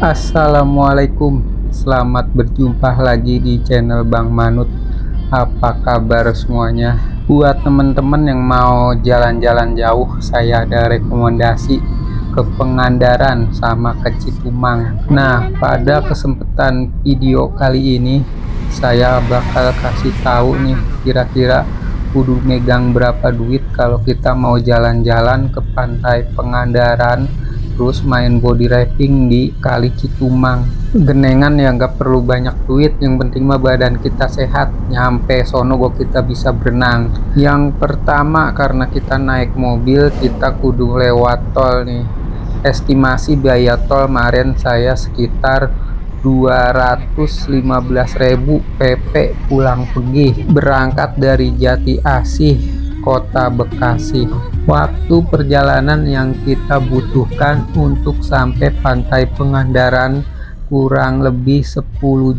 Assalamualaikum, selamat berjumpa lagi di channel Bang Manut. Apa kabar semuanya? Buat teman-teman yang mau jalan-jalan jauh, saya ada rekomendasi ke Pangandaran sama ke Citumang. Nah, pada kesempatan video kali ini saya bakal kasih tahu nih kira-kira kudu megang berapa duit kalau kita mau jalan-jalan ke pantai Pangandaran terus main body rafting di Kali Citumang. Genengan ya, nggak perlu banyak duit, yang penting mah badan kita sehat, nyampe sono kok kita bisa berenang. Yang pertama, karena kita naik mobil kita kudu lewat tol nih. Estimasi biaya tol kemarin saya sekitar 215.000 PP pulang pergi, berangkat dari Jati Asih, Kota Bekasi. Waktu perjalanan yang kita butuhkan untuk sampai pantai Pangandaran kurang lebih 10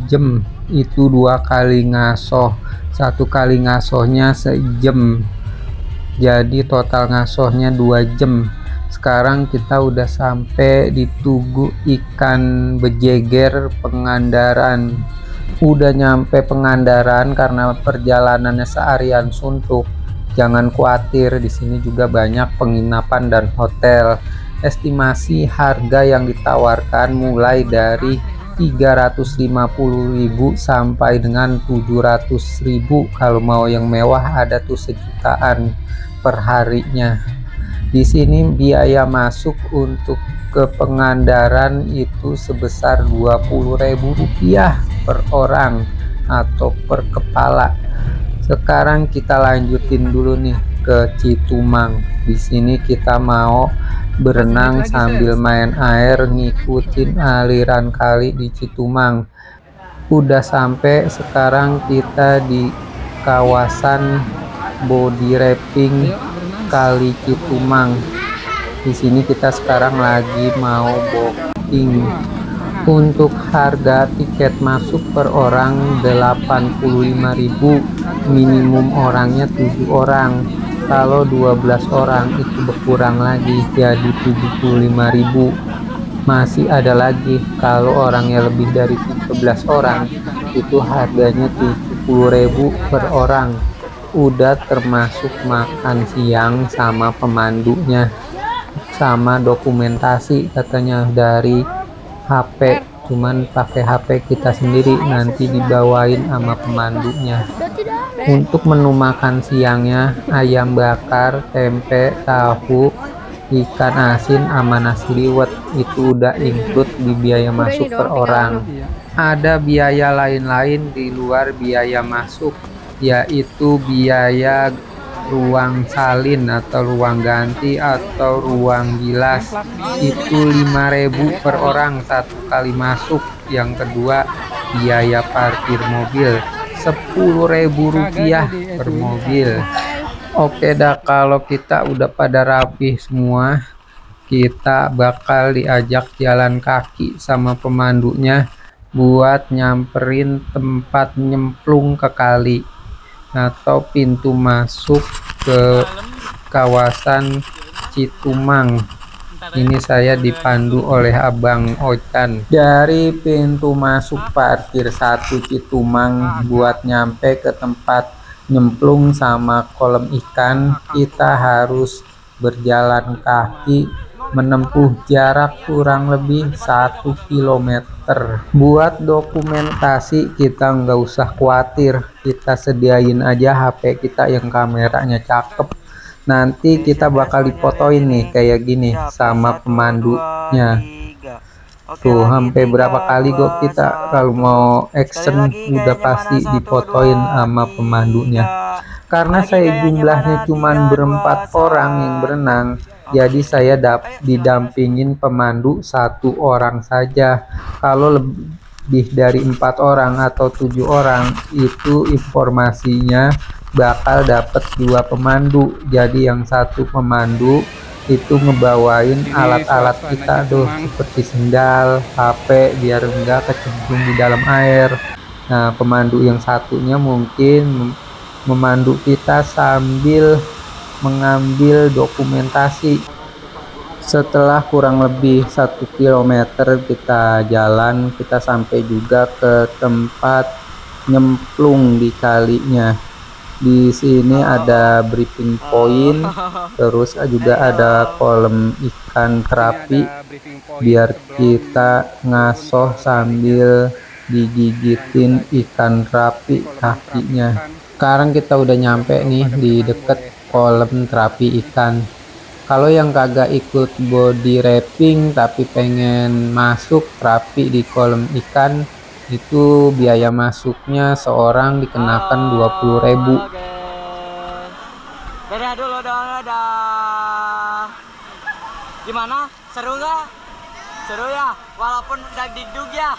jam. Itu 2 kali ngasoh, 1 kali ngasohnya sejam, jadi total ngasohnya 2 jam. Sekarang kita udah sampai di Tugu Ikan Bejeger Pangandaran. Udah nyampe Pangandaran. Karena perjalanannya seharian suntuk, jangan khawatir, di sini juga banyak penginapan dan hotel. Estimasi harga yang ditawarkan mulai dari 350.000 sampai dengan 700.000. Kalau mau yang mewah ada tuh sejutaan per harinya. Di sini biaya masuk untuk ke Pangandaran itu sebesar Rp20.000 per orang atau per kepala. Sekarang kita lanjutin dulu nih ke Citumang. Di sini kita mau berenang sambil main air, ngikutin aliran kali di Citumang. Udah sampai, sekarang kita di kawasan body rafting Kali Citumang. Di sini kita sekarang lagi mau booking. Untuk harga tiket masuk per orang 85.000, minimum orangnya 7 orang. Kalau 12 orang itu berkurang lagi jadi 75.000. Masih ada lagi kalau orangnya lebih dari 13 orang itu harganya 70.000 per orang. Udah termasuk makan siang sama pemandunya, sama dokumentasi katanya dari HP, cuman pakai HP kita sendiri, nanti dibawain sama pemandunya. Untuk menu makan siangnya ayam bakar, tempe, tahu, ikan asin sama nasi liwet, itu udah include di biaya masuk per orang. Ada biaya lain-lain di luar biaya masuk, yaitu biaya ruang salin atau ruang ganti atau ruang gilas, itu 5.000 per orang 1 kali masuk. Yang kedua, biaya parkir mobil Rp10.000 per mobil. Oke dah, kalau kita udah pada rapi semua, kita bakal diajak jalan kaki sama pemandunya buat nyamperin tempat nyemplung ke kali atau pintu masuk ke kawasan Citumang. Ini saya dipandu oleh Abang Ocan. Dari pintu masuk parkir 1 Citumang buat nyampe ke tempat nyemplung sama kolam ikan, kita harus berjalan kaki menempuh jarak kurang lebih 1 km. Buat dokumentasi kita nggak usah khawatir, kita sediain aja HP kita yang kameranya cakep. Nanti kita bakal difotoin nih kayak gini sama pemandunya. Tuh sampai berapa kali kok kita kalau mau action udah pasti difotoin sama pemandunya. Karena saya jumlahnya cuman berempat orang yang berenang, jadi saya didampingin pemandu 1 orang saja. Kalau lebih dari 4 orang atau 7 orang itu informasinya bakal dapat 2 pemandu. Jadi yang 1 pemandu itu ngebawain alat-alat kita tuh seperti sendal, HP biar enggak kecemplung di dalam air. Nah, pemandu yang satunya mungkin memandu kita sambil mengambil dokumentasi. Setelah kurang lebih 1 kilometer kita jalan, kita sampai juga ke tempat nyemplung di kalinya. Di sini ada briefing point, terus juga ada kolam ikan terapi biar kita ngasoh sambil digigitin ikan terapi kakinya. Sekarang kita udah nyampe nih di deket kolam terapi ikan. Kalau yang kagak ikut body wrapping tapi pengen masuk terapi di kolam ikan, itu biaya masuknya seorang dikenakan 20.000. Dadah dulu dong, dadah. Gimana? Seru nggak? Seru ya, walaupun dagdikduk ya.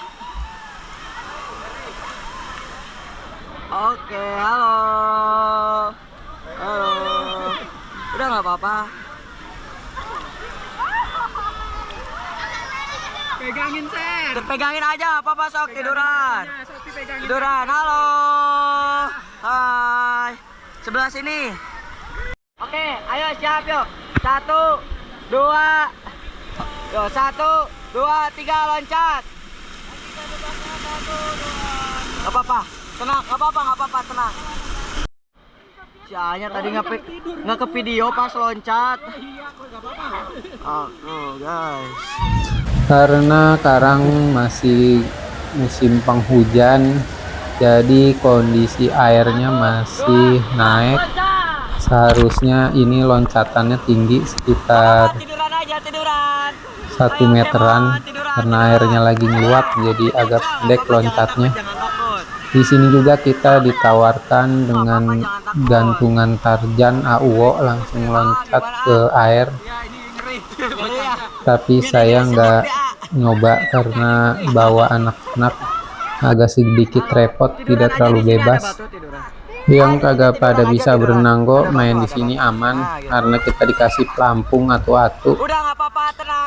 Oke, halo. Halo. Udah nggak apa-apa. Pegangin, Sen. Pegangin aja, papa sok tiduran. Tiduran, halo. Hai. Sebelah sini. Oke, ayo siap yuk. 1, 2. Yo, 1, 2, 3 loncat. Gak apa-apa, tenang, gak apa-apa, tenang. Si Anya tadi nggak ke video pas loncat. Aku guys. Karena sekarang masih musim penghujan, jadi kondisi airnya masih naik. Seharusnya ini loncatannya tinggi sekitar Tiduran aja, tiduran. 1 meteran, karena airnya lagi ngeluap jadi agak pendek loncatnya. Di sini juga kita ditawarkan dengan gantungan Tarzan AUO, langsung loncat ke air. Tapi saya nggak nyoba karena bawa anak-anak agak sedikit repot, tidak terlalu bebas. Yang kagak pada bisa berenang kok main di sini aman karena kita dikasih pelampung atau atu.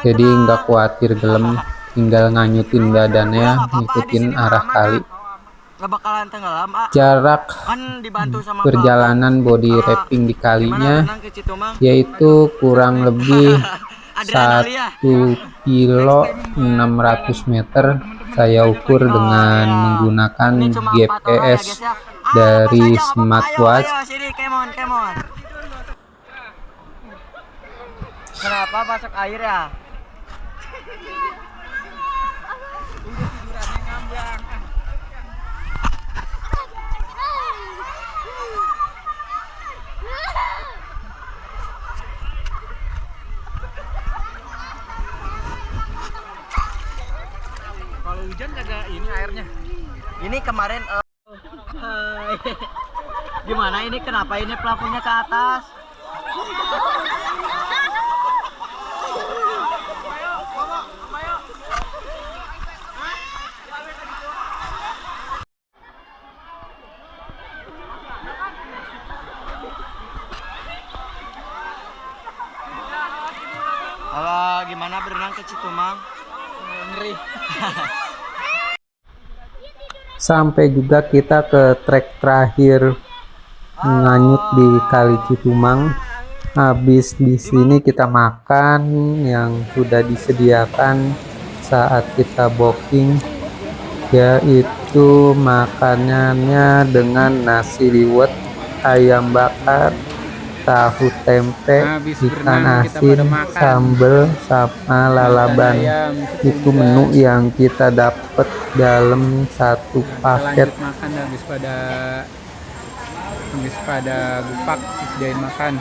Jadi nggak khawatir gelem, tinggal nganyutin badannya ngikutin arah kali. Jarak perjalanan body wrapping di kalinya yaitu kurang lebih 1,6 km. Saya ukur dengan menggunakan GPS dari smartwatch. Kenapa masuk air ya? Kalau hujan kagak ini airnya. Ini kemarin hai. Gimana ini, kenapa ini pelampungnya ke atas? Halo, gimana berenang ke Citumang? Ngeri. Sampai juga kita ke trek terakhir nganyut di Kali Citumang. Habis di sini kita makan yang sudah disediakan saat kita booking, yaitu makanannya dengan nasi liwet, ayam bakar, tahu tempe, ikan asin, sambal, sama lalaban. Itu menu yang kita dapat dalam satu paket. Makan habis pada bupak disediain makan.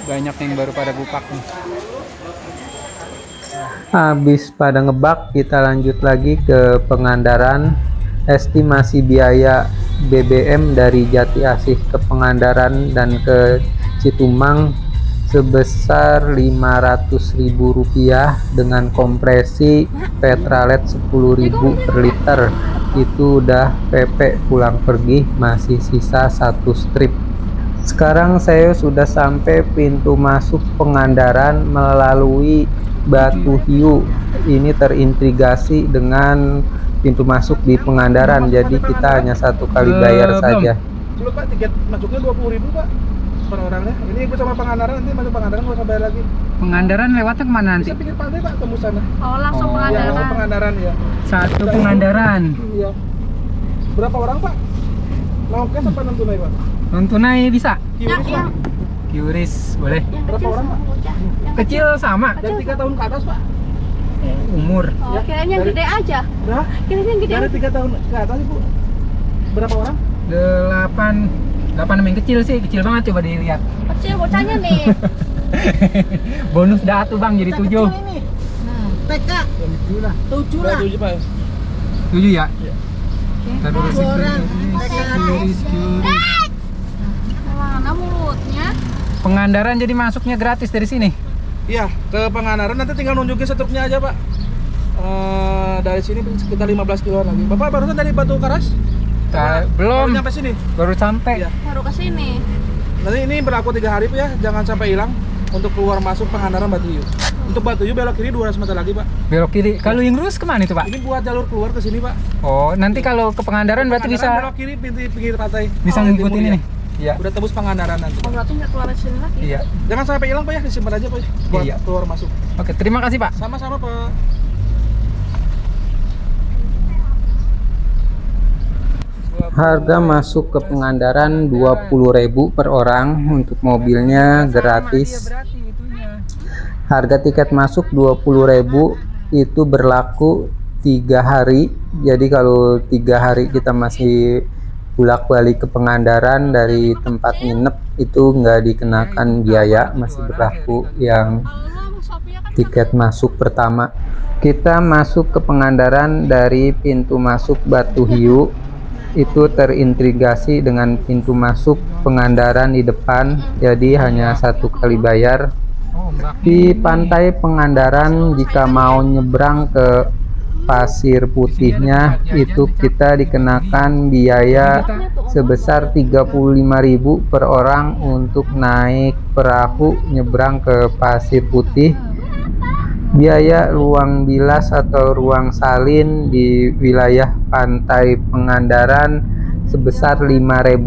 Banyak yang baru pada bupak nih. Habis pada ngebak, kita lanjut lagi ke Pangandaran. Estimasi biaya BBM dari Jati Asih ke Pangandaran dan ke Citumang sebesar Rp500.000 dengan kompresi Petralet 10.000 per liter. Itu udah PP pulang pergi, masih sisa 1 strip. Sekarang saya sudah sampai pintu masuk Pangandaran melalui Batu Hiu. Ini terintegrasi dengan pintu masuk di Pangandaran, jadi kita hanya 1 kali bayar saja. Dulu Pak, tiket masuknya 20.000 Pak. per orang ya. Ini ikut sama Pangandaran, nanti masuk Pangandaran nggak usah bayar lagi. Pangandaran lewatnya kemana nanti? Bisa pinggir pantai Pak, tembus sana. Oh, langsung Oh. Iya, Pangandaran. langsung Pangandaran ya. Satu Pangandaran. Iya. Berapa orang Pak? Mau cash apa non tunai Pak? Non tunai bisa. Kiuris Pak. QRIS boleh. Yang Berapa kecil orang, sama Pak? bocah. Yang Kecil sama. Dari 3 tahun ke atas Pak. Umur. Oh, Ya, kirain yang dari- gede aja. Nah, Kirain yang gede. dari 3 tahun ke atas Ibu. Berapa orang? 8 yang kecil sih, kecil banget, coba dilihat. Kecil bocahnya nih. Bonus dah tuh Bang jadi 7. TK 7 lah. 7 lah. 7 Pak. 7 ya? Oke. Tadi udah Dua orang. QRIS. Mana mulutnya? Pangandaran jadi masuknya gratis dari sini. Iya, ke Pangandaran nanti tinggal nunjukin setruknya aja Pak. Dari sini sekitar 15 kilo lagi. Bapak barusan dari Batu Karas? Belum, Baru nyampe sini. baru sampai. Iya. Baru ke sini. Nanti ini berlaku 3 hari Pak ya, jangan sampai hilang untuk keluar masuk Pangandaran Batuyu. Untuk Batuyu belok kiri 200 meter lagi Pak. Belok kiri. Kalau yang lurus kemana itu Pak? Ini buat jalur keluar ke sini Pak. Oh, nanti kalau ke Pangandaran berarti Pangandaran bisa belok kiri pinggir pantai. bisa Oh, ngikutin timur, ini ya. nih. Iya. Udah tembus Pangandaran nanti. Oh, berarti nggak keluar dari sini lagi. Iya. Jangan sampai hilang Pak ya, disimpan aja Pak ya. Buat Iya. keluar masuk. Oke, terima kasih Pak. Sama-sama Pak. Harga masuk ke Pangandaran 20.000 per orang, untuk mobilnya gratis. Harga tiket masuk 20.000 itu berlaku 3 hari. Jadi kalau 3 hari kita masih bolak-balik ke Pangandaran dari tempat nginep itu nggak dikenakan biaya, masih berlaku yang tiket masuk pertama. Kita masuk ke Pangandaran dari pintu masuk Batu Hiu, itu terintegrasi dengan pintu masuk Pangandaran di depan, jadi hanya 1 kali bayar. Di pantai Pangandaran jika mau nyebrang ke Pasir Putihnya itu kita dikenakan biaya sebesar 35.000 per orang untuk naik perahu nyebrang ke Pasir Putih. Biaya ruang bilas atau ruang salin di wilayah pantai Pangandaran sebesar Rp5.000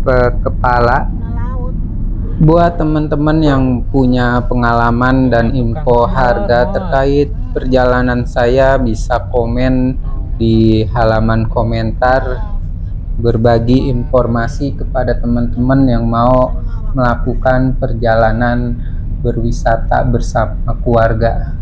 per kepala. Buat teman-teman yang punya pengalaman dan info harga terkait perjalanan saya, bisa komen di halaman komentar, berbagi informasi kepada teman-teman yang mau melakukan perjalanan berwisata bersama keluarga.